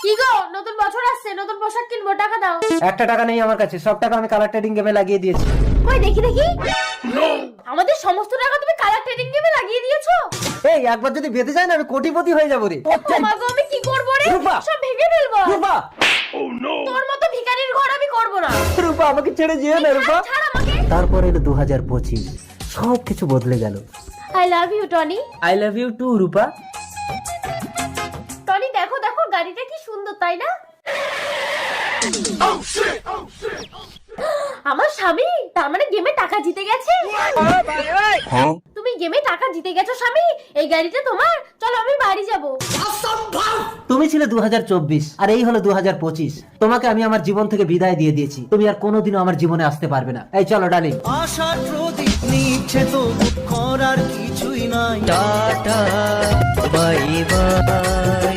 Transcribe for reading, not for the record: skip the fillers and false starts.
কি গো, নতুন বছর আসছে, নতুন পোশাক কিনবো, টাকা দাও। একটা টাকা নেই আমার কাছে, সব টাকা আমি কালার ট্রেডিং গেমে লাগিয়ে দিয়েছি। কই দেখি দেখি। আমাদের সমস্ত টাকা তুমি কালার ট্রেডিং গেমে লাগিয়ে দিয়েছো? এই একবার যদি বেঁধে যায় না আমি কোটিপতি হয়ে যাবো রে। ও মা গো, আমি কি করব রে? রূপা! সব ভেঙে ফেলবো। রূপা, তোর মতো ভিখারির ঘর আমি করব না। রূপা আমাকে ছেড়ে যেও না রূপা। ছাড় আমাকে। তারপর এলো 2025, সব কিছু বদলে গেল। I love you Tony. I love you too Rupa. Tony দেখো দেখো, গাড়িটা কি সুন্দর, তাই না? আমার স্বামী তার মানে গেমে টাকা জিতে গেছে। তুমি গেমে টাকা জিতে গেছো স্বামী, এই গাড়িটা তোমার। চলো আমি বাড়ি যাব। তুমি ছিলে 2024 আর এই হলো 2025। তোমাকে আমি আমার জীবন থেকে বিদায় দিয়ে দিয়েছি, তুমি আর কোনোদিনও আমার জীবনে আসতে পারবে না। এই চলো ডার্লিং। আশার প্রদীপ নিচ্ছে তো করার কিছুই নাই। Tata bye bye.